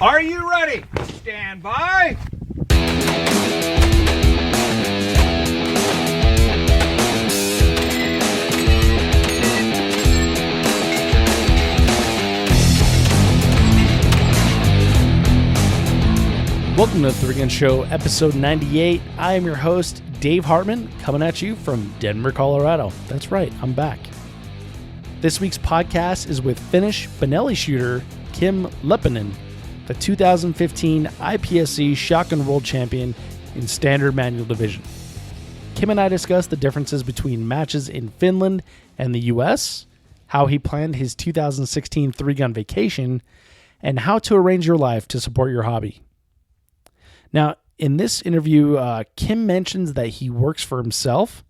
Are you ready? Stand by. Welcome to the Three Gun Show, episode 98. I am your host, Dave Hartman, coming at you from Denver, Colorado. That's right, I'm back. This week's podcast is with Finnish Benelli shooter Kim Leppanen, the 2015 IPSC Shotgun World Champion in Standard Manual Division. Kim and I discussed the differences between matches in Finland and the US, how he planned his 2016 three-gun vacation, and how to arrange your life to support your hobby. Now, in this interview, Kim mentions that he works for himself,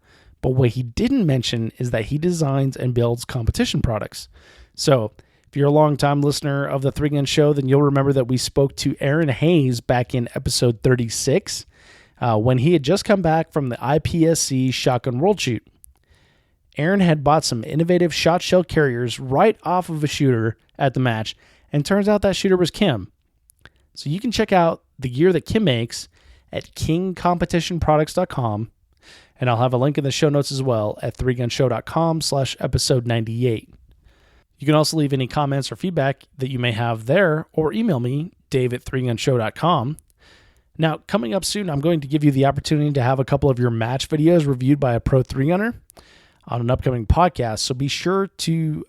but what he didn't mention is that he designs and builds competition products. So, if you're a long-time listener of the Three Gun Show, then you'll remember that we spoke to Aaron Hayes back in episode 36 when he had just come back from the IPSC Shotgun World Shoot. Aaron had bought some innovative shot shell carriers right off of a shooter at the match, and turns out that shooter was Kim. So you can check out the gear that Kim makes at kingcompetitionproducts.com, and I'll have a link in the show notes as well at threegunshow.com/episode 98. You can also leave any comments or feedback that you may have there, or email me, dave@threegunshow.com. Now, coming up soon, I'm going to give you the opportunity to have a couple of your match videos reviewed by a pro three-gunner on an upcoming podcast, so be sure to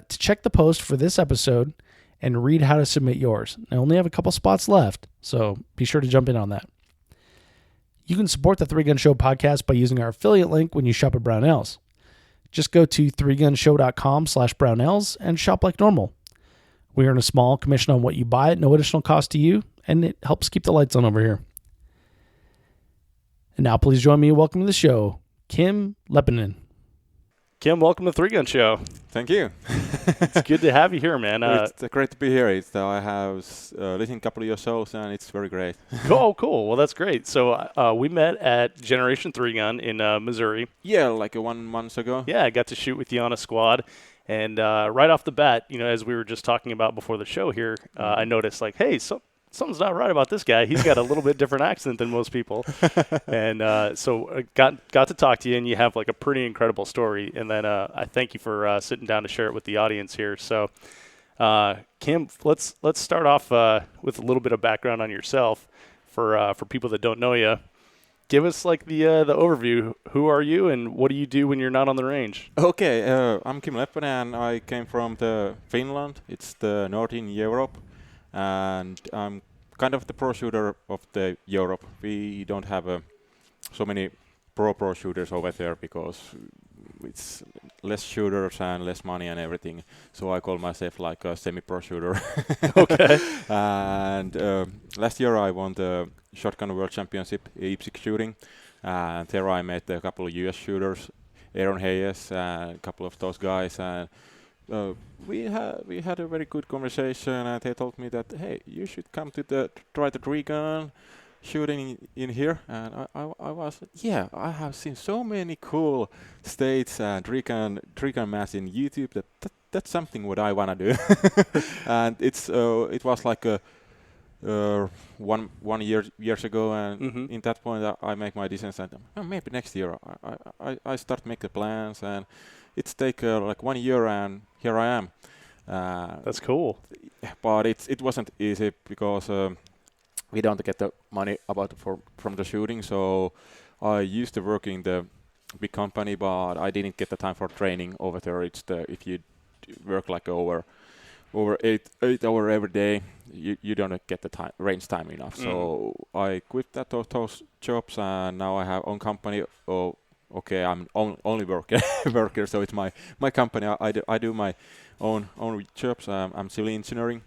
check the post for this episode and read how to submit yours. I only have a couple spots left, so be sure to jump in on that. You can support the Three Gun Show podcast by using our affiliate link when you shop at Brownells. Just go to threegunshow.com/Brownells and shop like normal. We earn a small commission on what you buy at no additional cost to you, and it helps keep the lights on over here. And now please join me in welcoming to the show, Kim Leppanen. Kim, welcome to the Three Gun Show. Thank you. It's good to have you here, man. It's great to be here. I have listened to a couple of your shows, and it's very great. Cool. Well, that's great. So we met at Generation 3 Gun in Missouri. Yeah, like 1 month ago. Yeah, I got to shoot with you on a squad. And right off the bat, as we were just talking about before the show here, I noticed, like, hey, something's not right about this guy. He's got a little bit different accent than most people. And so I got to talk to you, and you have like a pretty incredible story. And then I thank you for sitting down to share it with the audience here. So Kim, let's start off with a little bit of background on yourself for people that don't know you. Give us like the overview. Who are you, and what do you do when you're not on the range? Okay, I'm Kim Leppanen. I came from Finland. It's the Northern Europe. And I'm kind of the pro shooter of the Europe. We don't have so many pro shooters over there because it's less shooters and less money and everything. So I call myself like a semi-pro shooter. Okay. And last year I won the Shotgun World Championship IPSC shooting. And there I met a couple of US shooters, Aaron Hayes, and a couple of those guys. And we had a very good conversation, and they told me that, hey, you should come to try the three-gun shooting in here. And I was, yeah, I have seen so many cool states and three-gun matches in YouTube that's something what I wanna do. And it was like one years ago, and in that point I make my decision that maybe next year I start make the plans, and it's take like 1 year, and here I am. That's cool. But it wasn't easy because we don't get the money from the shooting. So I used to work in the big company, but I didn't get the time for training over there. It's if you work like over 8 hours every day, you don't get the range time enough. So I quit those jobs, and now I have own company. Okay, I'm only worker, so it's my company. I do my own jobs. I'm civil engineering,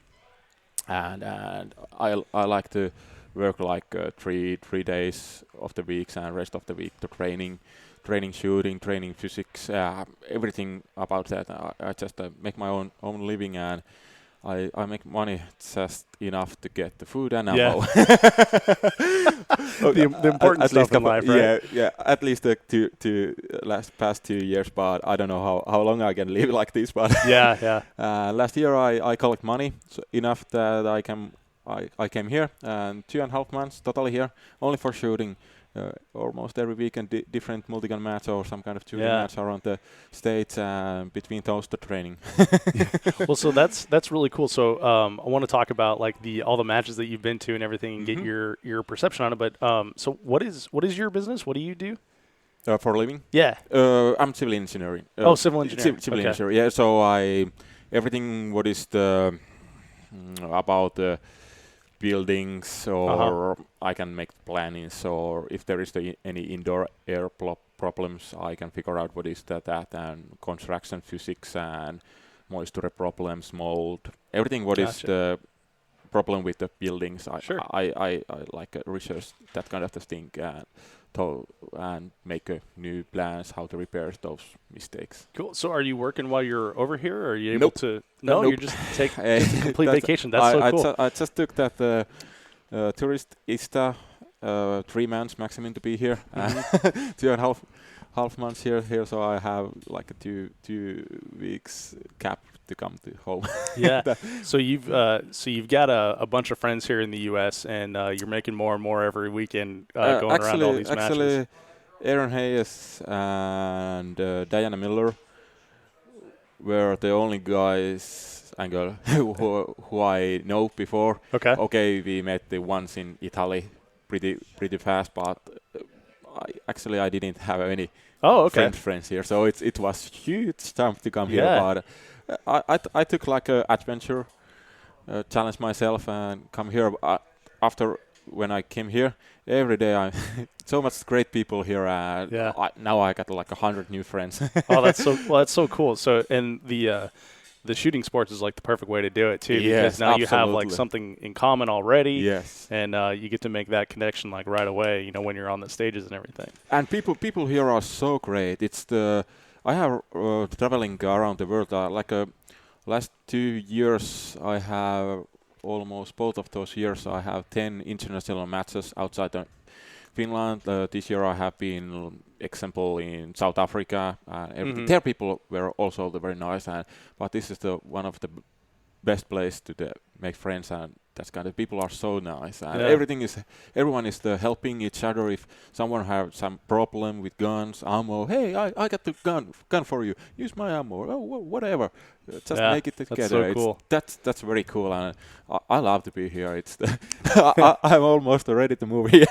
and I like to work like 3 days of the week, and rest of the week to training shooting, training physics, everything about that. I just make my own living, and I make money just enough to get the food and ammo. The important stuff in life, right? Yeah. At least the past 2 years, but I don't know how long I can live like this. But yeah. last year I collect money enough that I can I came here and 2.5 months totally here, only for shooting. Almost every weekend, different multi-gun match or some kind of shooting match around the states, and between those the training. Well, so that's really cool. So I want to talk about like all the matches that you've been to and everything, and get your perception on it. But so what is your business? What do you do? For a living? Yeah. I'm civil engineering. Civil engineering. Civil engineering. Yeah. So everything what is the about the buildings, or I can make plannings, or if there is any indoor air problems, I can figure out what is that, and construction physics and moisture problems, mold, everything what is the problem with the buildings. I like research that kind of thing, and make new plans how to repair those mistakes. Cool. So are you working while you're over here, or are you able to? No, nope. You just take a complete vacation. That's so cool. I just took that tourist ISTA 3 months maximum to be here. 2.5 months here, so I have like a 2 weeks cap to come to home. Yeah. So you've got a bunch of friends here in the U.S. and you're making more and more every weekend going around all these matches. Actually, Aaron Hayes and Diana Miller were the only guys and girl who I know before. Okay, we met the ones in Italy pretty fast, but I didn't have any friends here, so it was huge time to come here. But I took like a adventure, challenge myself and come here. After when I came here, every day I so much great people here, and now I got like 100 new friends. That's so cool. So and the shooting sports is like the perfect way to do it too, because now you have like something in common already. Yes. And you get to make that connection like right away, when you're on the stages and everything. And people here are so great. I have traveling around the world. Last 2 years, I have almost both of those years. I have 10 international matches outside Finland. This year I have been, example, in South Africa. Their people were also very nice, but this is one of the best place to make friends, and that's kind of people are so nice, and everyone is helping each other. If someone has some problem with guns, ammo, hey, I got the gun for you. Use my ammo. Oh, whatever. Just make it together. That's so cool. That's very cool, and I love to be here. I'm almost ready to move here.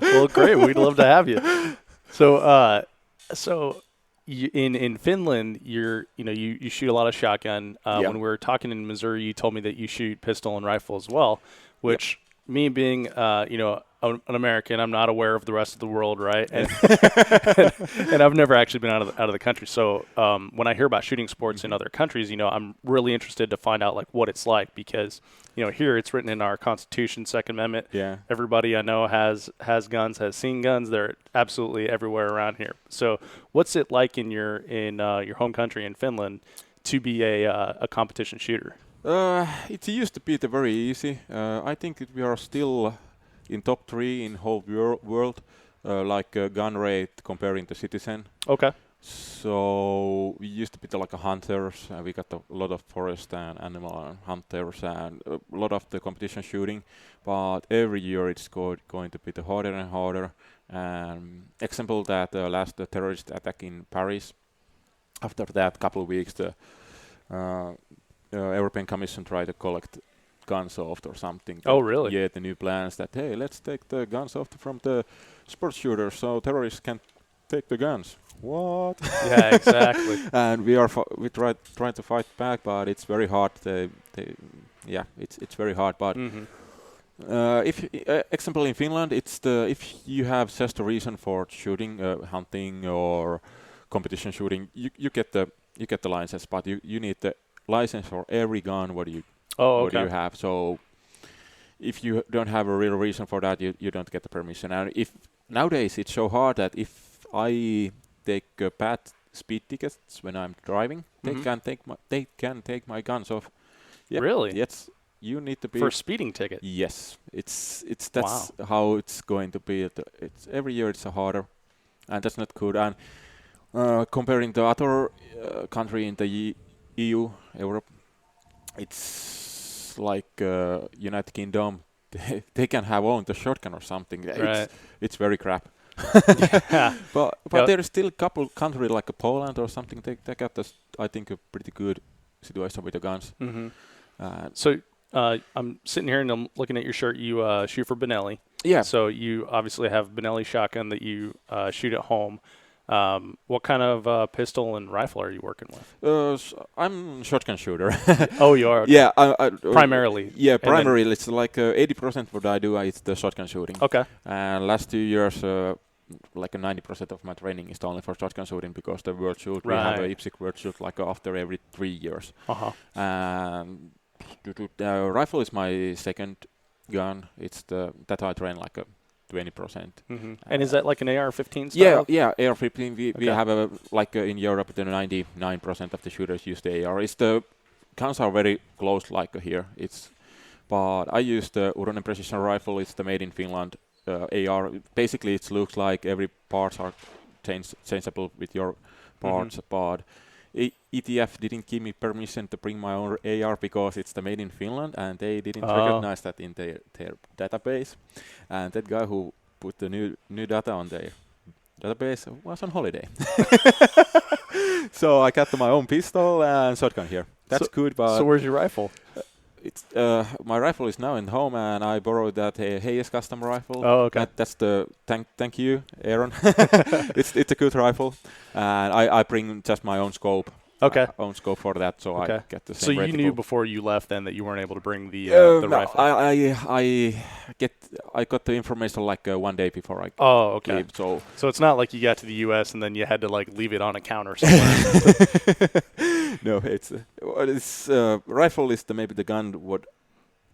Well, great. We'd love to have you. So in Finland, you shoot a lot of shotgun. When we were talking in Missouri, you told me that you shoot pistol and rifle as well, which me being an American, I'm not aware of the rest of the world, right? And and I've never actually been out of the country. So when I hear about shooting sports in other countries, I'm really interested to find out like what it's like, because here it's written in our Constitution, Second Amendment. Yeah. Everybody I know has guns, has seen guns. They're absolutely everywhere around here. So what's it like in your home country in Finland to be a competition shooter? It used to be very easy. I think we are still in top 3 in whole world, gun rate comparing to citizen. Okay. So we used to be like hunters, and we got a lot of forest and animal hunters, and a lot of the competition shooting. But every year it's going to be harder and harder. Example that last terrorist attack in Paris. After that, couple of weeks, the European Commission tried to collect guns off or something. Oh, really? Yeah, the new plans that, hey, let's take the guns off from the sports shooters so terrorists can take the guns. What? Yeah, exactly. And we trying to fight back, but it's very hard. It's very hard. But if example in Finland, if you have just a reason for shooting, hunting or competition shooting, you get the license, but you need the license for every gun. What do you have? So if you don't have a real reason for that, you don't get the permission. And if nowadays it's so hard that if I take bad speed tickets when I'm driving, they can take my guns off. Yep. Really? Yes. You need to be for a speeding ticket. Yes, that's how it's going to be. It's every year it's harder, and that's not good. And comparing to other country in the EU, Europe, it's it's like United Kingdom, they can have own the shotgun or something. Right. It's very crap. Yeah. But Yep. there is still a couple countries like Poland or something. They got this, I think, a pretty good situation with the guns. Mm-hmm. Uh, So I'm sitting here and I'm looking at your shirt. You shoot for Benelli. yeah. So you obviously have Benelli shotgun that you shoot at home. What kind of pistol and rifle are you working with? I'm a shotgun shooter. Oh, you are? Okay. Yeah. Primarily. Yeah, And then- primarily it's like 80% what I do is the shotgun shooting. Okay. And last 2 years, like 90% of my training is only for shotgun shooting because the world shoot, we have a Right. IPSC world shoot like after every 3 years. Uh-huh. And rifle is my second gun. It's that I train like a 20%. Mm-hmm. And is that like an AR-15 style? Yeah, AR-15. We Okay. have in Europe, the 99% of the shooters use the AR. The guns are very close, like here. But I use the Uronen precision rifle. It's the made in Finland AR. Basically, it looks like every parts are changeable with your parts, but ETF didn't give me permission to bring my own AR because it's the made in Finland, and they didn't recognize that in their database. And that guy who put the new data on their database was on holiday. So I got my own pistol and shotgun here. That's good, but So where's your rifle? it's my rifle is now in home, and I borrowed that Hayes custom rifle. Oh, okay. That's the thank you, Aaron. It's a good rifle, and I bring just my own scope. Okay. Own scope for that, so Okay. I get the same. So you reticle. knew before you left then that you weren't able to bring the No, rifle? I got the information like 1 day before I Oh, okay. leave, so So it's not like you got to the U.S. and then you had to like leave it on a counter somewhere. no, it's rifle is maybe the gun what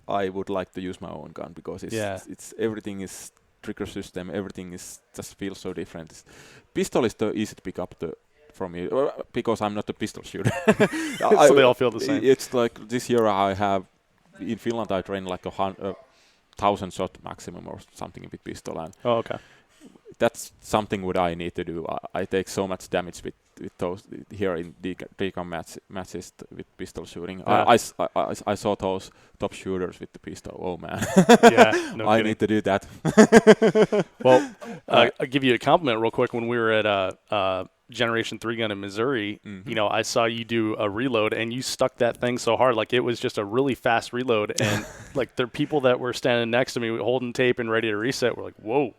I would like to use my own gun because it's everything is trigger system, everything is just feels so different. Pistol is the easy to pick up from me because I'm not a pistol shooter. So they all feel the same. It's like this year I have in Finland I train like 1,000 shot maximum or something with pistol, and Oh, okay. that's something what I need to do. I take so much damage with those here in decon matches with pistol shooting. I saw those top shooters with the pistol. Oh man, Yeah, no I kidding. need to do that. Well, I'll give you a compliment real quick. When we were at Generation 3 gun in Missouri, you know, I saw you do a reload and you stuck that thing so hard. Like it was just a really fast reload. And like there are people that were standing next to me holding tape and ready to reset. We're like, whoa.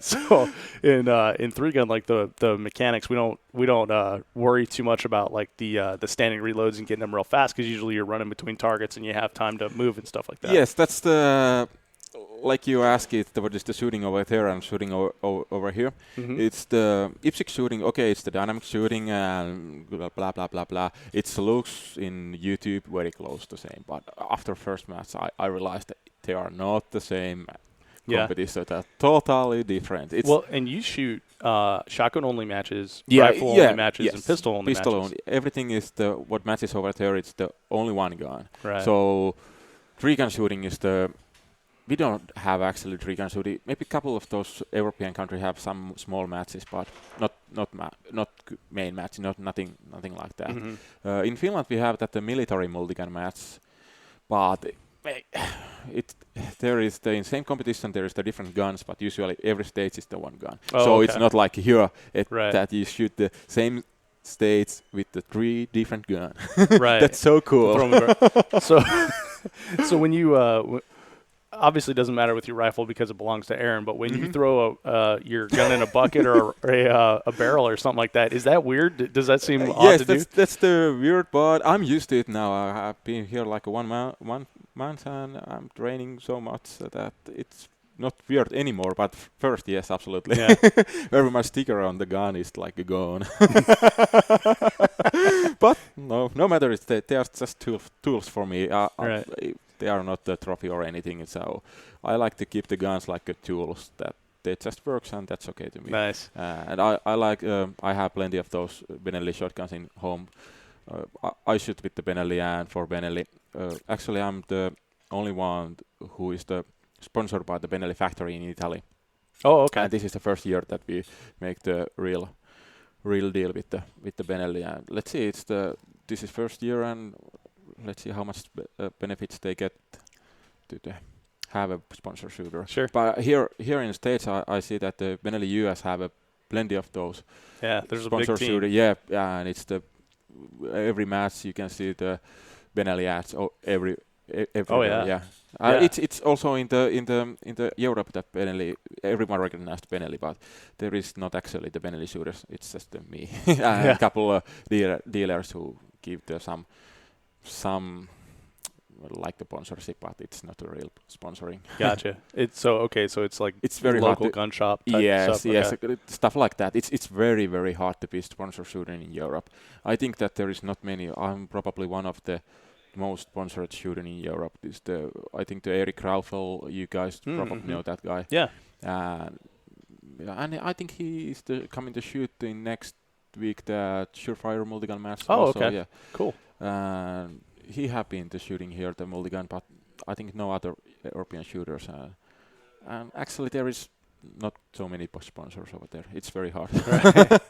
So in 3 gun, like the mechanics, we don't worry too much about like the standing reloads and getting them real fast because usually you're running between targets and you have time to move and stuff like that. Yes, that's the like you ask it. What is the shooting over there and shooting over here? Mm-hmm. It's the IPSC shooting. Okay, it's the dynamic shooting and blah blah blah blah. It looks in YouTube very close to the same, but after first match, I realized that they are not the same. Competition, they're totally different. Well, and you shoot shotgun only matches, Yeah, rifle yeah, only matches, yes. and pistol only Pistol matches. only. Everything is what matches over there. It's the only one gun. Right. So 3-gun shooting is we don't have actually 3-gun shooting. Maybe a couple of those European countries have some small matches, but not main match, nothing like that. Mm-hmm. In Finland we have the military multi-gun match, but there is in same competition there is the different guns, but usually every stage is the one gun. Oh, so okay. it's not like here Right. that you shoot the same stage with the 3 different guns. Right. That's so cool. So when you obviously it doesn't matter with your rifle because it belongs to Aaron, but when you throw your gun in a bucket or a barrel or something like that, is that weird? Does that seem odd Yes, to do? that's the weird, but I'm used to it now. I have been here like 1 month, and I'm training so much that it's not weird anymore. But first, yes, absolutely. Yeah. Wherever my sticker on the gun is like gone. But no matter. They are just tools for me. Right. They are not the trophy or anything. So I like to keep the guns like tools that they just works, and that's okay to me. Nice. And I like. I have plenty of those Benelli shotguns in home. I shoot with the Benelli, and for Benelli, actually I'm the only one who is sponsored by the Benelli factory in Italy. Oh, okay. And this is the first year that we make the real deal with the Benelli. And let's see, this is first year, and let's see how much benefits they get to have a sponsor shooter. Sure. But here in the States, I see that the Benelli US have plenty of those. Yeah, there's a big sponsor team. shooter. Yeah, and it's every match you can see the Benelli ads. Every Oh yeah. yeah. Yeah. It's also in the Europe that Benelli, everyone recognized Benelli, but there is not actually the Benelli shooters. It's just me and a couple of dealers who give some like the sponsorship, but it's not a real sponsoring. Gotcha. So it's like it's very local hard gun shop type yes, stuff. yes, Okay. stuff like that. It's very, very hard to be sponsor shooter in Europe. I think that there is not many. I'm probably one of the most sponsored shooter in Europe. I think the Eric Raufel, you guys probably know that guy. Yeah. And I think he is coming to shoot in next week the Surefire multigun match. Oh, also, okay. Yeah. Cool. He have been to shooting here the multigun, but I think no other European shooters. And actually, there is not so many sponsors over there. It's very hard. Right.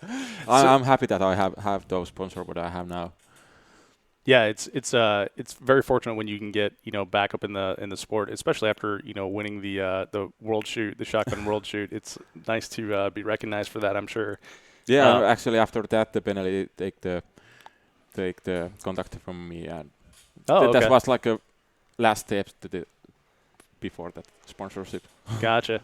I'm happy that I have those sponsors what I have now. Yeah, it's very fortunate when you can get back up in the sport, especially after winning the world shoot, the shotgun world shoot. It's nice to be recognized for that, I'm sure. Yeah, actually after that the Benelli take the contact from me, and that was like a last step to before that sponsorship. Gotcha.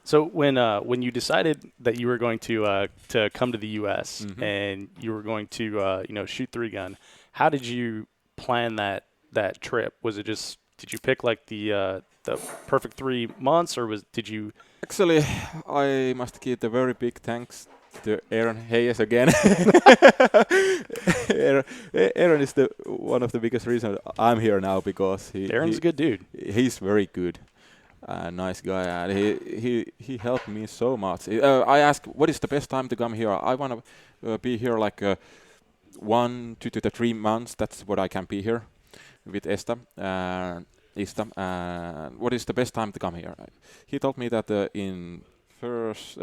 So when you decided that you were going to come to the U.S. and you were going to shoot 3-gun, how did you plan that trip? Was it just, did you pick like the perfect 3 months, or did you? Actually, I must give the very big thanks to Aaron Hayes again. Aaron is one of the biggest reasons I'm here now, because Aaron's a good dude. He's very good. Nice guy, and he helped me so much. I asked, what is the best time to come here? I want to be here like 1 to 3 months. That's what I can be here with Ista. What is the best time to come here? He told me that in first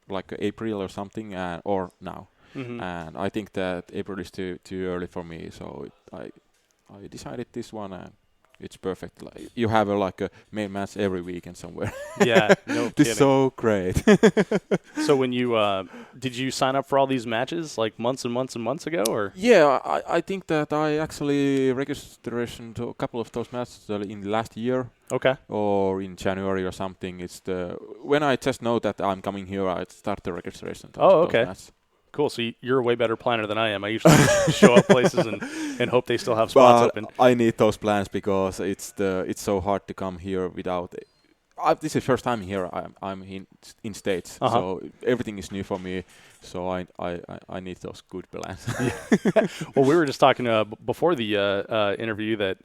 like April or something, or now. And I think that April is too early for me, so I decided this one. It's perfect. Like, you have a main match every weekend somewhere. Yeah, no kidding. It's so great. So when you did you sign up for all these matches like months and months and months ago, or? Yeah, I think that I actually registration to a couple of those matches in the last year. Okay. Or in January or something. It's when I just know that I'm coming here, I start the registration. Okay. Matches. Cool. So you're a way better planner than I am. I usually show up places and hope they still have spots open. I need those plans because it's so hard to come here without. This is the first time here. I'm in States, so everything is new for me. So I need those good plans. Well, we were just talking before the interview that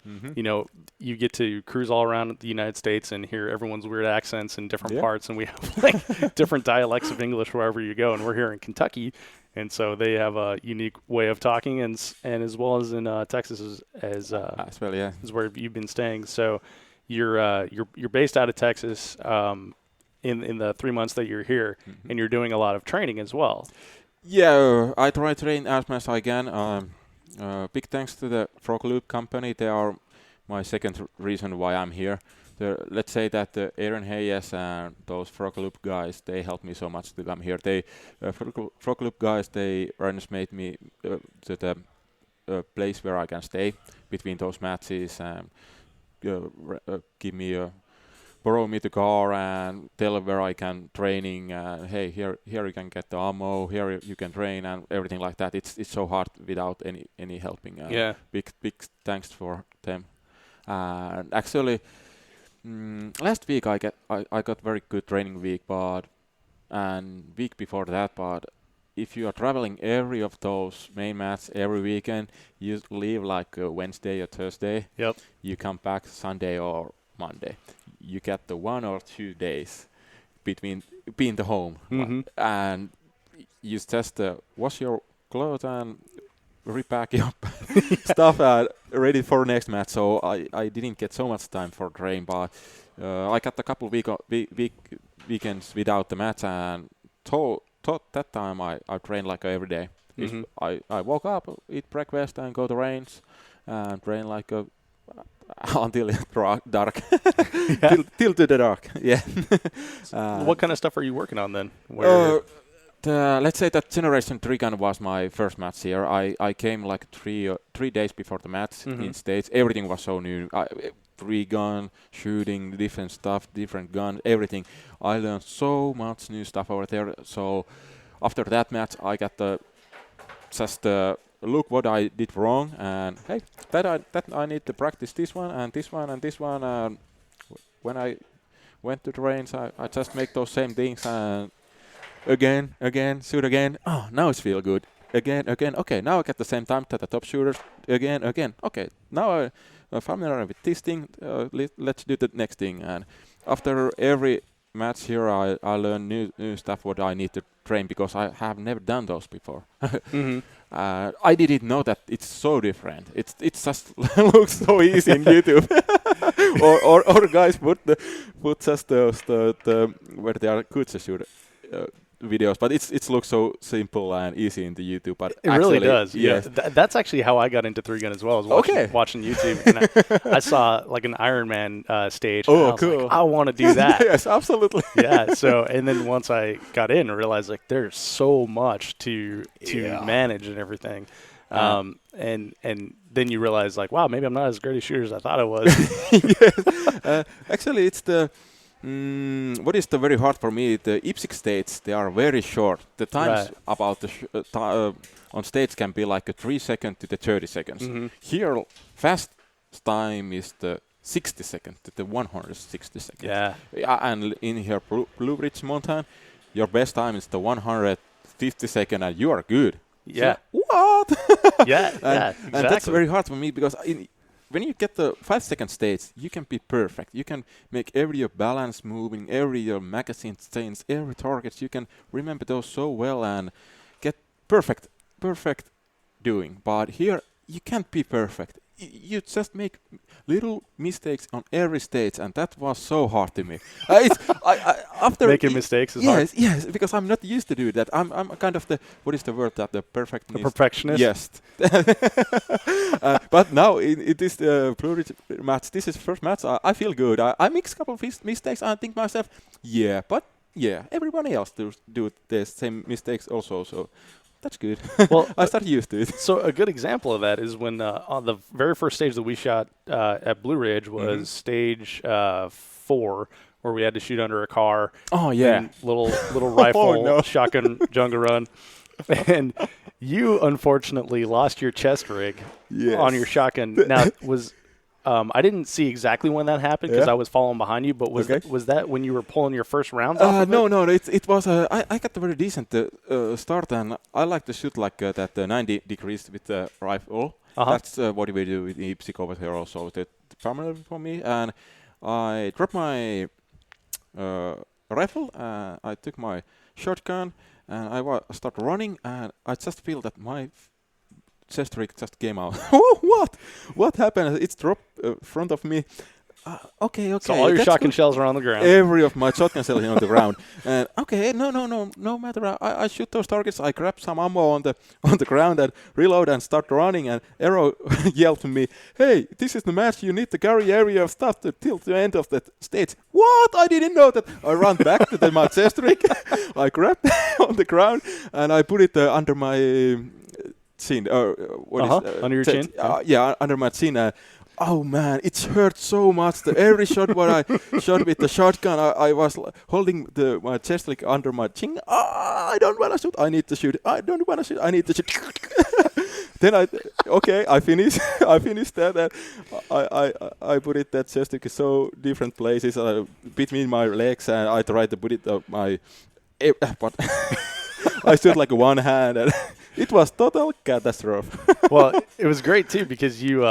you get to cruise all around the United States and hear everyone's weird accents in different parts, and we have like different dialects of English wherever you go. And we're here in Kentucky, and so they have a unique way of talking, and as well as in Texas as well, yeah, is where you've been staying. So you're based out of Texas. In the 3 months that you're here, and you're doing a lot of training as well. Yeah, I try to train as much as I can. Big thanks to the Frog Loop company. They are my second reason why I'm here. Let's say that Aaron Hayes and those Frog Loop guys, they helped me so much to come here. Frog Loop guys, they made me to the place where I can stay between those matches and give me borrow me the car and tell where I can training. Hey, here you can get the ammo. Here you can train and everything like that. It's so hard without any helping. Big thanks for them. Actually, last week I got very good training week, and week before that. But if you are traveling every of those main matches every weekend, you leave like Wednesday or Thursday. Yep. You come back Sunday or Monday. You get the 1 or 2 days between being the home, and you just wash your clothes and repack your stuff ready for next match. So I didn't get so much time for train, but I got a couple weekends without the match, and thought that time I trained like every day. I woke up, eat breakfast, and go to range, and train like a until it's dark, till to the dark. Yeah. What kind of stuff are you working on then? Let's say that Generation 3 gun was my first match here. I came like 3 days before the match in States. Everything was so new. 3-gun, shooting, different stuff, different guns, everything. I learned so much new stuff over there. So after that match, I got just look what I did wrong, and hey, that I need to practice this one and this one and this one. And when I went to the range, I just make those same things and again, shoot again. Oh, now it feels good. Again. Okay, now I get the same time to the top shooters. Again. Okay, now I'm familiar with this thing. Let's do the next thing. And after every match here, I learn new stuff what I need to train because I have never done those before. I didn't know that it's so different. It just looks so easy in YouTube. or guys put just the where they are good to shoot videos, but it looks so simple and easy in the YouTube. But it really does. Yes. Yeah, that's actually how I got into 3-gun as well. I was watching YouTube, and I saw like an Ironman stage. Oh, and I was cool! Like, I want to do that. Yes, absolutely. Yeah. So, and then once I got in, I realized like there's so much to manage and everything. And then you realize like, wow, maybe I'm not as great a shooter as I thought I was. Yes. Actually, it's the. What is the very hard for me? The IPSC states, they are very short. The times about the on stage can be like a 3 seconds to the 30 seconds. Here, fast time is the 60 seconds to the 160 seconds. Yeah. And in here, Blue Ridge Mountain, your best time is the 150 seconds, and you are good. Yeah. So, what? Exactly. And that's very hard for me because when you get the 5-second stage, you can be perfect. You can make every your balance moving, every your magazine change, every target. You can remember those so well and get perfect doing. But here, you can't be perfect. You just make little mistakes on every stage, and that was so hard to me. After making mistakes is hard. Yes, because I'm not used to do that. I'm kind of the what is the word that the perfectionist? The perfectionist. Yes. But now it is the Blue Ridge match. This is first match. I feel good. I mix a couple of mistakes. I think myself, everybody else do the same mistakes also. So. That's good. Well, I started used to it. So a good example of that is when on the very first stage that we shot at Blue Ridge was stage 4, where we had to shoot under a car. Oh yeah, and little rifle shotgun jungle run, and you unfortunately lost your chest rig on your shotgun. Now I didn't see exactly when that happened because I was following behind you. But was that when you were pulling your first rounds off? No. It was. I got a very decent start, and I like to shoot like that 90 degrees with the rifle. That's what we do with the IPSC over here also. That's familiar for me. And I dropped my rifle. I took my shotgun, and I start running, and I just feel that my chest rig just came out. What happened? It's dropped in front of me. Okay. So all your shotgun shells are on the ground. Every of my shotgun shells on the ground. And no matter. I shoot those targets. I grab some ammo on the ground and reload and start running. And Arrow yelled to me, "Hey, this is the match. You need to carry area of stuff till the end of the stage." What? I didn't know that. I ran back to my chest rig. I grabbed on the ground and I put it under my chin. Under your chin? Under my chin. Oh man, it hurt so much. Every shot what I shot with the shotgun, I was holding my chest like under my chin. I don't want to shoot. I need to shoot. I don't want to shoot. I need to shoot. Then I finished. I finished that. And I put it that chest like so different places between my legs, and I tried to put it my. But I stood like one hand, and it was total catastrophe. Well, it was great too because you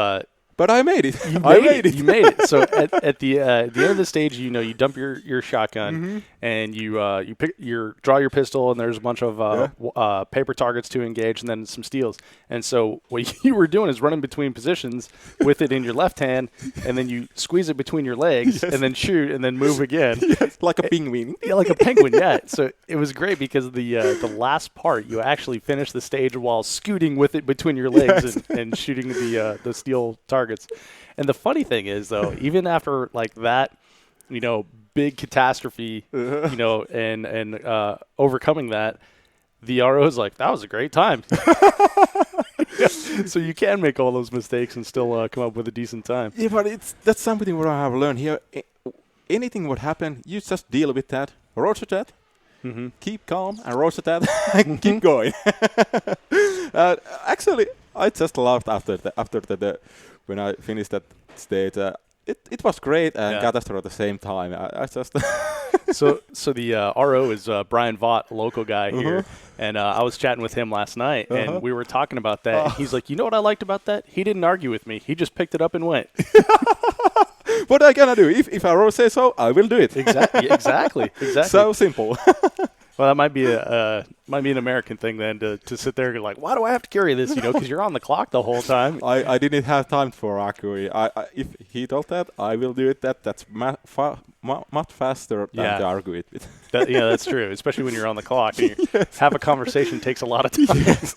But I made it. You made it. So at the end of the stage, you dump your shotgun and you draw your pistol, and there's a bunch of paper targets to engage, and then some steals. And so what you were doing is running between positions with it in your left hand, and then you squeeze it between your legs, and then shoot, and then move again. Like a penguin. Yeah, like a penguin. Yeah. So it was great because the last part you actually finished the stage while scooting with it between your legs and shooting the steel targets. And the funny thing is, though, even after like that, big catastrophe, and overcoming that, the RO is like, that was a great time. So you can make all those mistakes and still come up with a decent time. Yeah, but that's something what I have learned here. Anything would happen, you just deal with that, roger that, keep calm, and roger that, and keep going. Actually, I just laughed after the when I finished that stage. It was great and catastrophe at the same time. I just So the RO is Brian Vaught, a local guy here, and I was chatting with him last night, and we were talking about that. And he's like, you know what I liked about that? He didn't argue with me. He just picked it up and went. What I gonna do? If RO says so, I will do it. Exactly. So simple. Well, that might be an American thing then to sit there and go like, why do I have to carry this? Because you're on the clock the whole time. I didn't have time for argue. If he told that, I will do it. That's much faster than to argue it with. That's true. Especially when you're on the clock. And have a conversation takes a lot of time. Yes.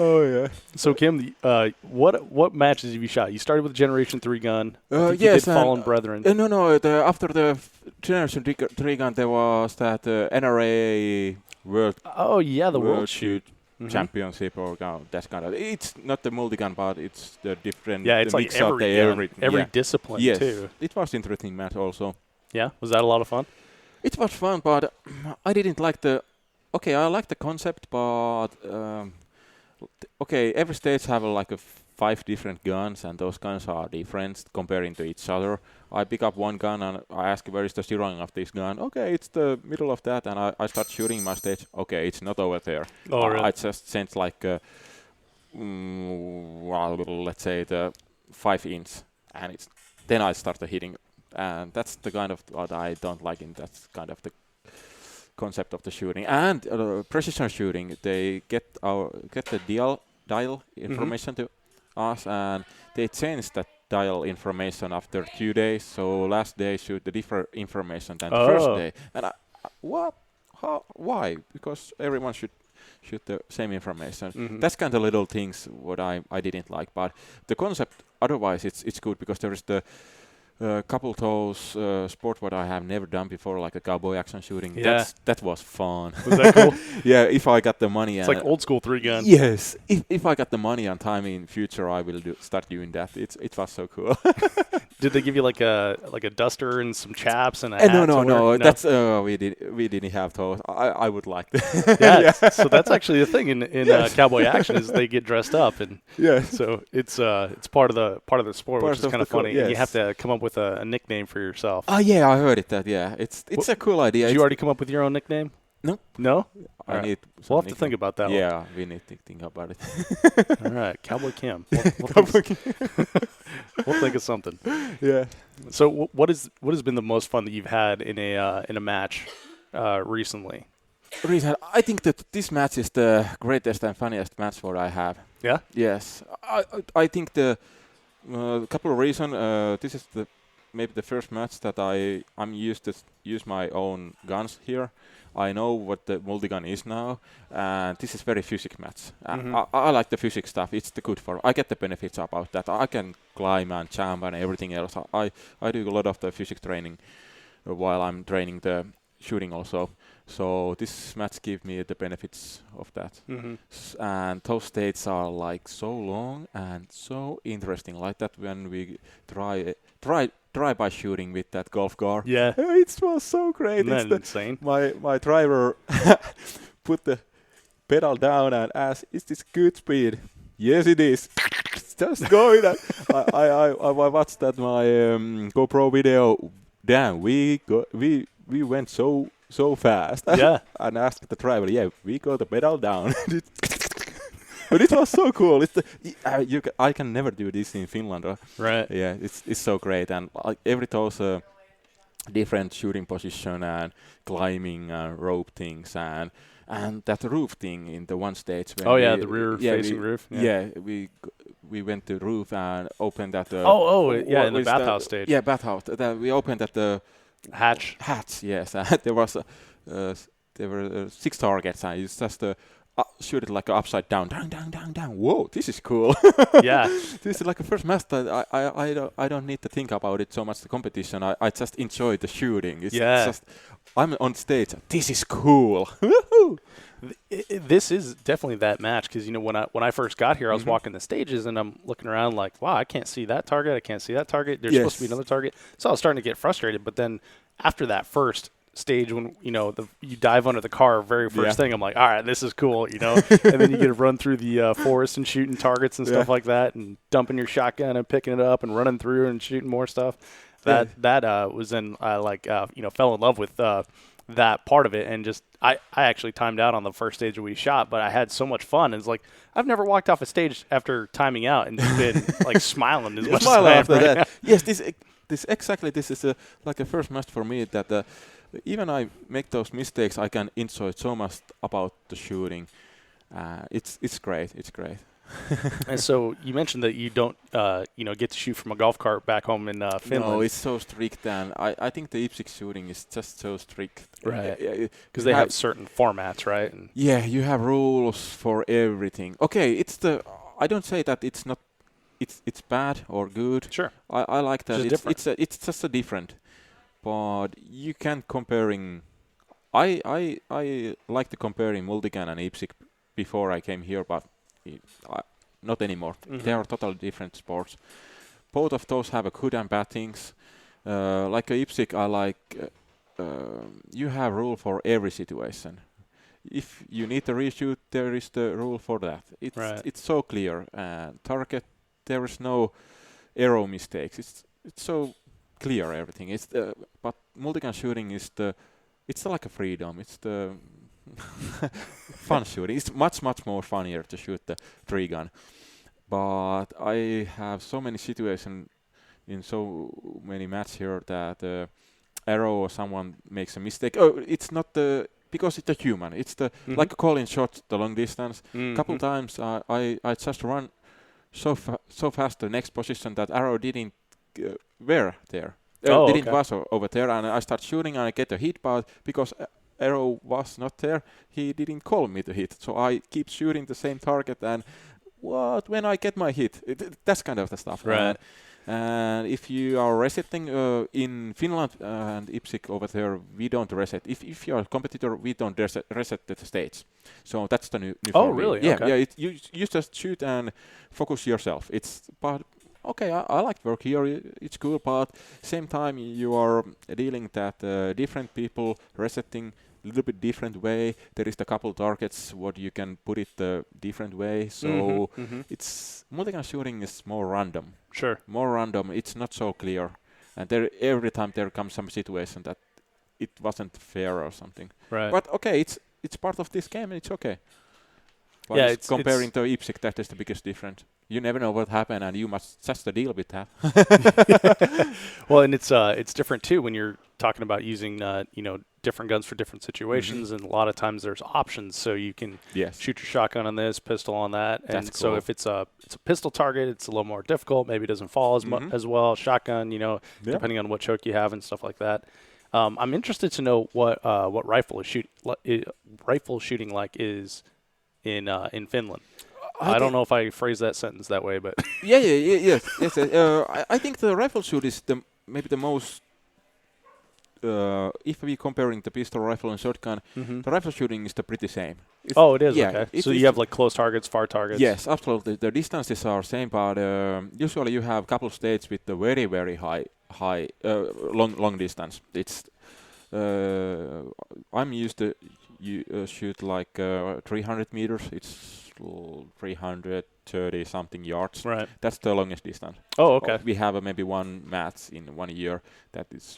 Oh yeah. So Kim, what matches have you shot? You started with the Generation 3 gun. Yes. You did Fallen Brethren. No. After the Generation 3 gun, there was that NRA World. Oh yeah, the World Shoot Championship or that kind of. It's not the multi-gun, but it's the different. Yeah, it's like every discipline too. It was interesting match also. Yeah, was that a lot of fun? It was fun, but I didn't like the. Okay, I like the concept, but. Okay, every stage have like 5 different guns, and those guns are different comparing to each other. I pick up one gun and I ask where is the zeroing of this gun. Okay, it's the middle of that, and I start shooting my stage. Okay, it's not over there. Oh, really? I just sent like let's say the 5-inch, and then I start hitting, and that's the kind of what I don't like in that kind of the concept of the shooting. And precision shooting, they get the dial information to us, and they change that dial information after 2 days. So last day shoot the different information than the first day. And what? How? Why? Because everyone should shoot the same information. That's kind of little things what I didn't like. But the concept otherwise it's good because there is the couple of those sport what I have never done before, like a cowboy action shooting. Yeah. That was fun. Was that cool? Yeah, if I got the money. It's like old school 3-gun. Yes, if I got the money and time in future, I will start doing that. It was so cool. Did they give you like a duster and some chaps and a hat? No. That's we didn't have those. I would like that. Yeah. So that's actually the thing in cowboy action is they get dressed up, and so it's part of the sport, which is kind of funny. Yes. And you have to come up with a nickname for yourself. Oh yeah, I heard it. That it's a cool idea. Did you already come up with your own nickname? No. I need. We'll have to think about that. Yeah, we need to think about it. All right, Cowboy Kim. We'll think of something. Yeah. So what has been the most fun that you've had in a match recently? I think that this match is the greatest and funniest match what I have. Yeah. Yes. I think the couple of reasons. This is maybe the first match that I'm used to use my own guns here. I know what the multi-gun is now, and this is very physics match. I like the physics stuff. It's the good for. I get the benefits about that. I can climb and jump and everything else. I do a lot of the physics training while I'm training the shooting also. So this match gives me the benefits of that. And those stages are like so long and so interesting. Like that when we drive-by shooting with that golf car. Yeah. It was so great. Isn't that insane? My driver put the pedal down and asked, "Is this good speed?" Yes, it is. Just going. I watched that my GoPro video. Damn, we went so fast. Yeah. And asked the driver, "Yeah, we got the pedal down." But it was so cool. I can never do this in Finland. Right. Yeah, it's so great, and every those different shooting position and climbing and rope things and that roof thing in the one stage. When the rear facing roof. Yeah, we went to the roof and opened that. In the bathhouse stage. Yeah, bathhouse. We opened at the hatch. Yes, there were 6 targets, and it's just shoot it like upside down. Whoa, this is cool. Yeah, this is like the first match that I don't need to think about it so much. The competition, I just enjoy the shooting. It's just I'm on stage. This is cool. This is definitely that match because when I first got here, I was walking the stages and I'm looking around like, wow, I can't see that target. I can't see that target. There's supposed to be another target. So I was starting to get frustrated. But then after that first stage, when you dive under the car, very first thing, I'm like, all right, this is cool, and then you get to run through the forest and shooting targets and stuff like that, and dumping your shotgun and picking it up and running through and shooting more stuff. That was then I fell in love with that part of it, and just I actually timed out on the first stage that we shot, but I had so much fun. It's like I've never walked off a stage after timing out and been like smiling as much as I am right now. Yes, this is like a first match for me that even I make those mistakes, I can enjoy so much about the shooting. It's great. It's great. And so you mentioned that you don't get to shoot from a golf cart back home in Finland. No, it's so strict, and I think the IPSC shooting is just so strict. Right. Because they have certain formats, right? And you have rules for everything. Okay, I don't say that it's not. It's bad or good. Sure. I like that. It's just a different. But you can't comparing. I like to comparing multigun and IPSC before I came here, but not anymore. They are totally different sports. Both of those have a good and bad things. Like a IPSC, I like you have rule for every situation. If you need to reshoot, there is the rule for that. It's so clear. Target, there is no arrow mistakes. It's so clear everything. But multigun shooting it's like a freedom. It's the fun shooting. It's much more funnier to shoot the 3-gun. But I have so many situations in so many matches here that arrow or someone makes a mistake. Oh, it's not because it's a human. It's like calling shot the long distance. Couple times I just run so fast the next position that arrow didn't were there. Didn't was over there, and I start shooting and I get a hit, but because arrow was not there, he didn't call me to hit. So I keep shooting the same target, and when I get my hit, that's kind of the stuff. Right. And if you are resetting in Finland and IPSC over there, we don't reset. If you are a competitor, we don't reset the stage. So that's the new Oh, really? Yeah, okay. you just shoot and focus yourself. But okay, I like work here. It's cool, but same time you are dealing that different people resetting a little bit different way. There is a couple targets what you can put it different way. So it's multigun shooting is more random. Sure. More random. It's not so clear, and every time there comes some situation that it wasn't fair or something. Right. But okay, it's part of this game, and it's okay. But yeah, it's comparing to IPSC, that is the biggest difference. You never know what happened, and you must just deal with that. Well, and it's different too when you're talking about using different guns for different situations, and a lot of times there's options, so you can shoot your shotgun on this, pistol on that, and That's so cool. if it's a pistol target, it's a little more difficult. Maybe it doesn't fall as well. Shotgun, depending on what choke you have and stuff like that. I'm interested to know what rifle shooting like is in Finland. I don't know if I phrased that sentence that way, but yes. I think the rifle shoot is maybe the most. If we comparing the pistol, rifle, and shotgun, the rifle shooting is the pretty same. It is. Yeah, okay. So you have like close targets, far targets. Yes, absolutely. The distances are same, but usually you have couple stages with the very high long distance. It's I'm used to shoot like 300 meters. It's 330 something yards. Right. That's the longest distance. Oh, okay. We have maybe one match in 1 year that is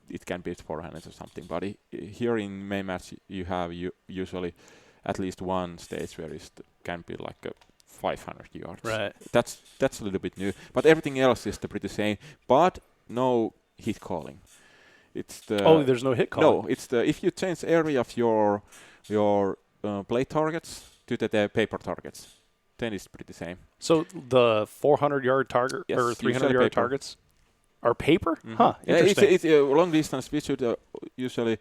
it can be 400 or something. But here in main match you have usually at least one stage where it can be like 500 yards. Right. That's a little bit new, but everything else is the pretty same. But no hit calling. It's the There's no hit calling. no. It's the if you change area of your plate targets to the paper targets, then it's pretty same. So the 400-yard target Yes, or usually 300-yard paper. targets are paper? Mhm. Huh, Yeah, interesting. it's long distance. We should usually,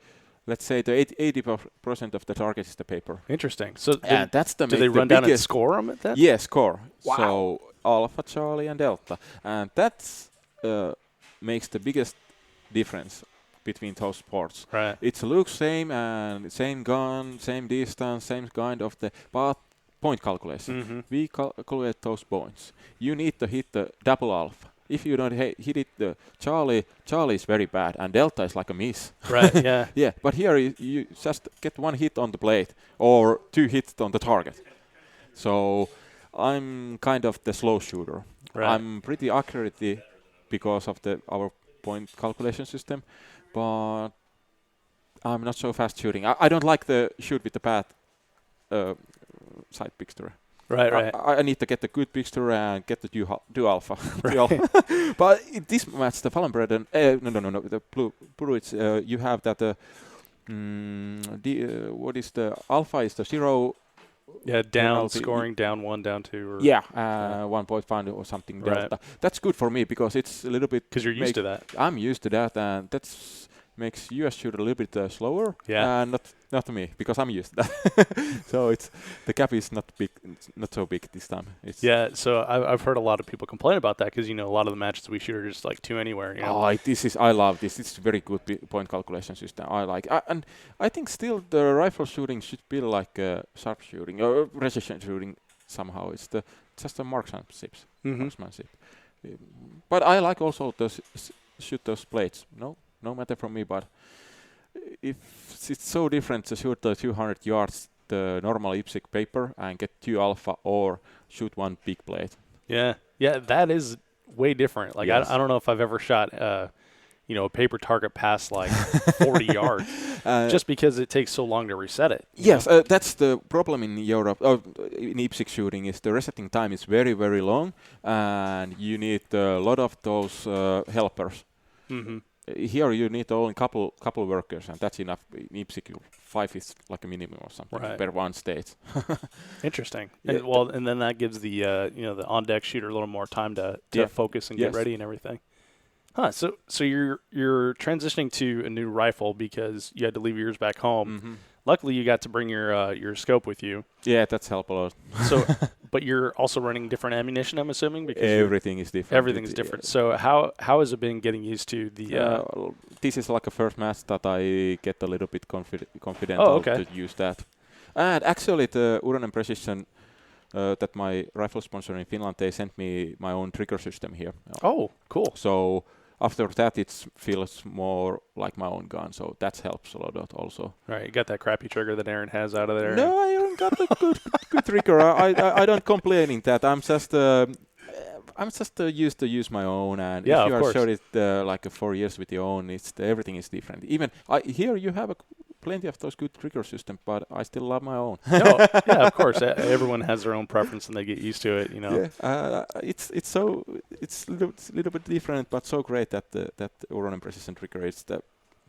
let's say, the 80% of the target is the paper. Interesting. So And that's the do they run down and score them at that? Yes, score. Wow. So Alpha, Charlie, and Delta, and that's makes the biggest difference between those sports. Right. It looks same and same gun, same distance, same kind of the but point calculation. Mm-hmm. We calculate those points. You need to hit the double alpha. If you don't hit it, the Charlie is very bad, and Delta is like a miss. Right. Yeah. Yeah, but here you just get one hit on the plate or 2 hits on the target. So I'm kind of the slow shooter. Right. I'm pretty accurate because of our point calculation system, but I'm not so fast shooting. I don't like the shoot with the bad side picture. Right. I need to get the good picture and get the do alpha. But in this match, the Fallen Brethren, no, the Blue, it's, you have that. What is the alpha? Is the 0? Yeah, down penalty. scoring, down 1, down 2. Or 1.5 or something. Right. Delta. That's good for me because it's a little bit. Because you're used to that. I'm used to that, and that's makes US shoot a little bit slower. Yeah. And not me because I'm used to that. So it's the gap is not big, not so big this time. It's So I've heard a lot of people complain about that because a lot of the matches we shoot are just like 2 anywhere. I love this. It's a very good point calculation system. I like, and I think still the rifle shooting should be like sharp shooting or precision shooting. Somehow it's just a marksmanship. Marksmanship. But I like also to shoot those plates. No matter from me, but if it's so different to shoot the 200 yards, the normal IPSC paper, and get 2 alpha, or shoot 1 big plate. Yeah, that is way different. Like Yes. I don't know if I've ever shot a paper target past like 40 yards, just because it takes so long to reset it. Yes, that's the problem in Europe. In IPSC shooting is the resetting time is very, very long, and you need a lot of those helpers. Mm-hmm. Here you need only couple workers, and that's enough. In IPSC, 5 is like a minimum or something per one state. Interesting. Yeah. And then that gives the the on deck shooter a little more time to focus and get ready and everything. Huh. So you're transitioning to a new rifle because you had to leave yours back home. Mm-hmm. Luckily, you got to bring your scope with you. Yeah, that's helped a lot. So, but you're also running different ammunition, I'm assuming, because everything is different. Everything's different. So how has it been getting used to the? This is like a first match that I get a little bit confident to use that. And actually, the Uronen Precision, that my rifle sponsor in Finland, they sent me my own trigger system here. Oh, cool. So after that, it feels more like my own gun. So that helps a lot also. Right, you got that crappy trigger that Aaron has out of there. No, I haven't got a good trigger. I don't complain in that. I'm just used to use my own, and if you are shot it like 4 years with your own, everything is different. Even here you have plenty of those good trigger systems, but I still love my own. Yeah, of course. Everyone has their own preference, and they get used to it. Yeah, it's a little bit different, but so great that Uronen Precision trigger is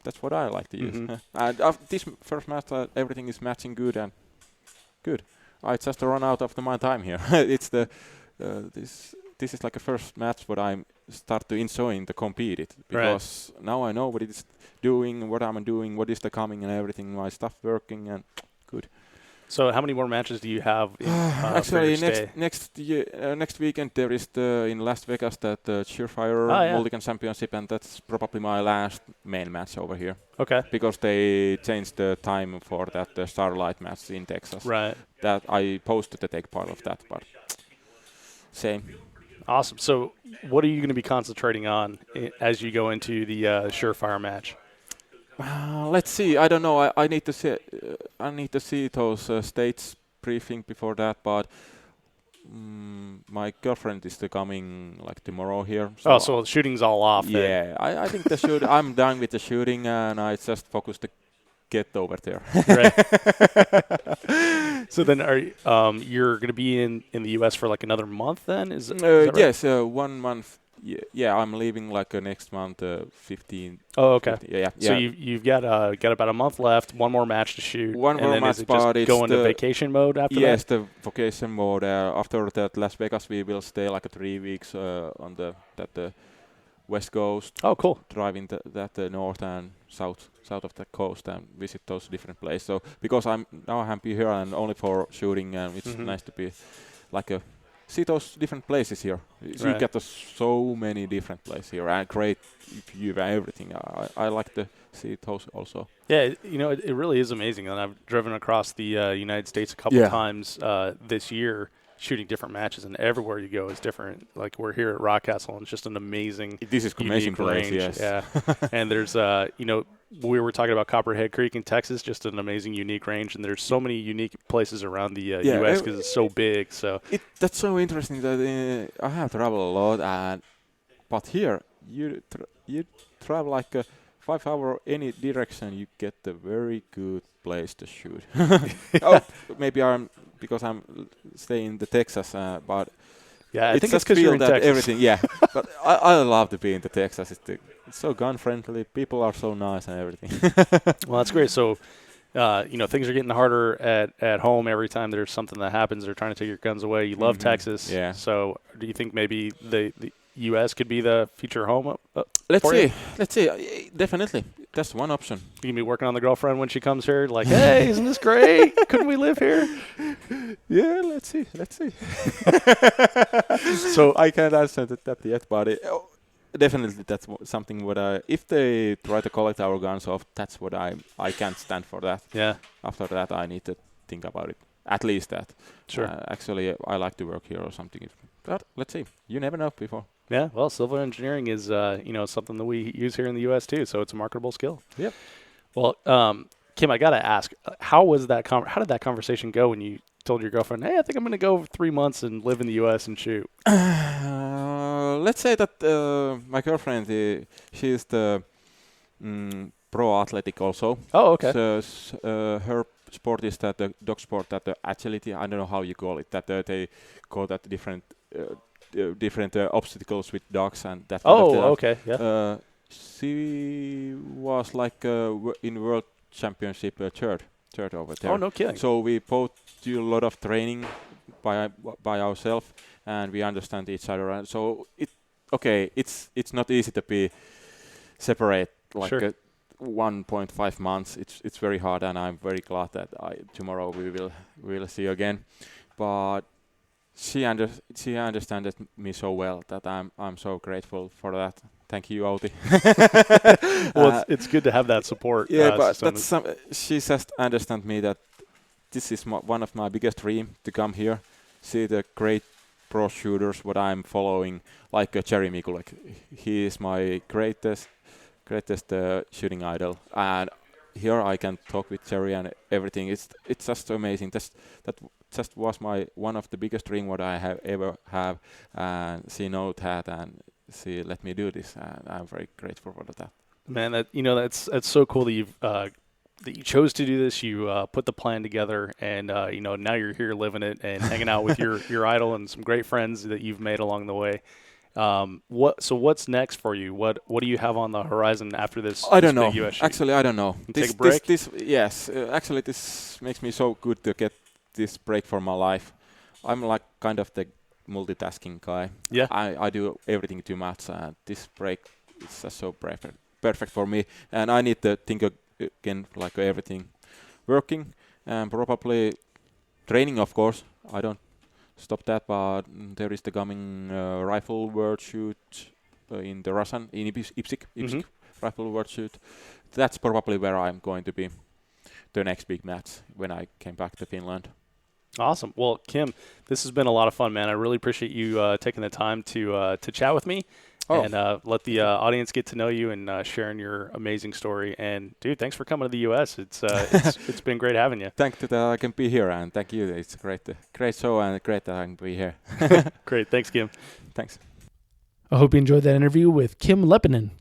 that's what I like to use. And after this first match, everything is matching good and good. I just run out of my time here. It's this is like a first match what I start to enjoy to compete it, because now I know what it's doing, what I'm doing, what is the coming and everything, my stuff working and good. So how many more matches do you have? Actually, next weekend there is in Las Vegas that Surefire Mulligan Championship, and that's probably my last main match over here. Okay. Because they changed the time for that Starlight match in Texas. Right. That I posted to take part of that, but same. Awesome. So what are you going to be concentrating on as you go into the Surefire match? Let's see. I don't know. I need to see. I need to see those states briefing before that. But my girlfriend is coming like tomorrow here. So the shooting's all off. Yeah, I think the shoot. I'm done with the shooting, and I just focus to get over there. Right. So then you're going to be in the U.S. for like another month then? Is that right? Yes, 1 month. Yeah, I'm leaving like next month, 15. Oh, okay. 15, yeah. So you've got about a month left, one more match to shoot. One more then match, is it but just go into vacation mode after that? Yes, the vacation mode. After that, Las Vegas, we will stay like 3 weeks on the West Coast. Oh, cool. Driving that north and south of the coast and visit those different places. So because I'm now happy here and only for shooting, and it's nice to be like see those different places here. So you get so many different places here and great view and everything. I like to see those also. Yeah, it really is amazing. And I've driven across the United States a couple times this year, shooting different matches, and everywhere you go is different. Like we're here at Rockcastle, and it's just an amazing, this is amazing place, range. yes. Yeah, and there's we were talking about Copperhead Creek in Texas, just an amazing, unique range, and there's so many unique places around the U.S. because it's so big. So that's so interesting that I have traveled a lot, but here you travel like 5 hours any direction, you get a very good place to shoot. Maybe because I'm staying in the Texas, but yeah, I think it's because you're in Texas. Everything, yeah. But I love to be in the Texas. It's so gun friendly. People are so nice and everything. Well, that's great. So, things are getting harder at home every time there's something that happens. They're trying to take your guns away. You love Texas. Yeah. So, do you think maybe the U.S. could be the future home? Let's see. Definitely. That's one option. You can be working on the girlfriend when she comes here, like, hey, isn't this great? Couldn't we live here? Yeah, let's see. So I can't answer that yet, but definitely that's something what if they try to collect our guns off, that's what I can't stand for that. Yeah. After that, I need to think about it. At least that. Sure. Actually, I like to work here or something. But let's see. You never know before. Yeah, well, civil engineering is something that we use here in the U.S. too, so it's a marketable skill. Yep. Well, Kim, I gotta ask, how did that conversation go when you told your girlfriend, "Hey, I think I'm going to go 3 months and live in the U.S. and shoot"? Let's say that my girlfriend, she's the pro athletic also. Oh, okay. So her sport is that the dog sport, that the agility. I don't know how you call it. That they call that different obstacles with dogs and that. Okay. Yeah. She was like in world championship third over there. Oh, no kidding. So we both do a lot of training by ourselves, and we understand each other. And so it's not easy to be separate like. Sure. 1.5 months. It's very hard, and I'm very glad that tomorrow we will see again. But she understands me so well that I'm so grateful for that. Thank you, Outi. Well, it's good to have that support. Yeah, but she just understands me that this is one of my biggest dreams to come here, see the great pro shooters what I'm following, like Jerry Mikulek. He is my greatest shooting idol, and here I can talk with Jerry and everything. It's just amazing. That just was one of the biggest dream what I have ever have, and she knows that, and she let me do this, and I'm very grateful for that. Man, that's so cool that you chose to do this. You put the plan together, and now you're here living it and hanging out with your idol and some great friends that you've made along the way. What's next for you? What do you have on the horizon after this? I don't know. US shoot? Actually, I don't know. Take a break? Actually, this makes me so good to get this break for my life. I'm like kind of the multitasking guy. Yeah. I do everything too much, and this break is just so perfect for me. And I need to think again, like everything working, and probably training, of course. I don't stop that, but there is the coming rifle world shoot in the Russian, in IPSC rifle world shoot. That's probably where I'm going to be the next big match when I came back to Finland. Awesome. Well, Kim, this has been a lot of fun, man. I really appreciate you taking the time to chat with me and let the audience get to know you and sharing your amazing story. And, dude, thanks for coming to the U.S. It's been great having you. Thank you that I can be here, and thank you. It's a great show, and great that I can be here. Great. Thanks, Kim. Thanks. I hope you enjoyed that interview with Kim Leppanen.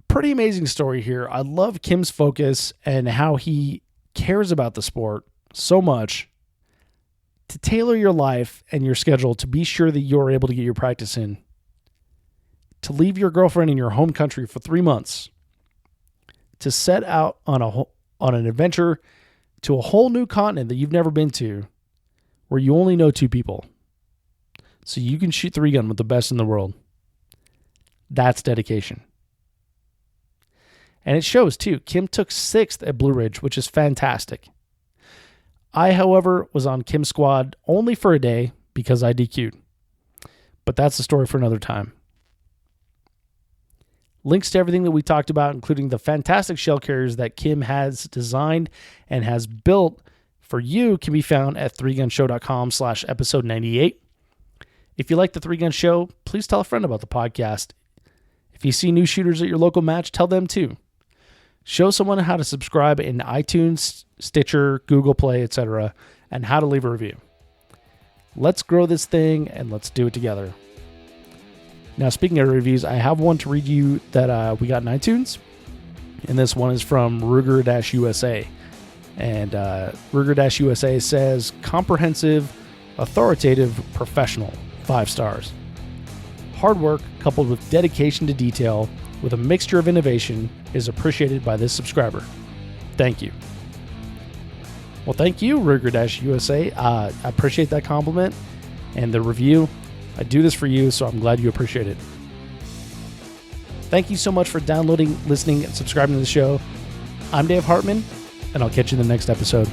Pretty amazing story here. I love Kim's focus and how he cares about the sport so much to tailor your life and your schedule to be sure that you're able to get your practice in, to leave your girlfriend in your home country for 3 months, to set out on an adventure to a whole new continent that you've never been to, where you only know 2 people, so you can shoot 3-gun with the best in the world. That's dedication. And it shows too. Kim took 6th at Blue Ridge, which is fantastic. I, however, was on Kim's squad only for a day because I DQ'd. But that's a story for another time. Links to everything that we talked about, including the fantastic shell carriers that Kim has designed and has built for you, can be found at 3gunshow.com/episode 98. If you like the 3-Gun Show, please tell a friend about the podcast. If you see new shooters at your local match, tell them too. Show someone how to subscribe in iTunes, Stitcher, Google Play, etc., and how to leave a review. Let's grow this thing and let's do it together. Now, speaking of reviews, I have one to read you that we got in iTunes, and this one is from Ruger-USA. And Ruger-USA says, comprehensive, authoritative, professional, 5 stars. Hard work coupled with dedication to detail with a mixture of innovation is appreciated by this subscriber. Thank you. Well, thank you, Ruger-USA. I appreciate that compliment and the review. I do this for you, so I'm glad you appreciate it. Thank you so much for downloading, listening, and subscribing to the show. I'm Dave Hartman, and I'll catch you in the next episode.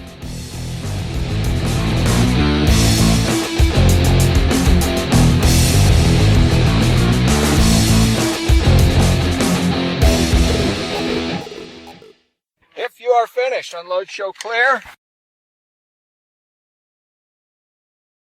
If you are finished, unload, show clear.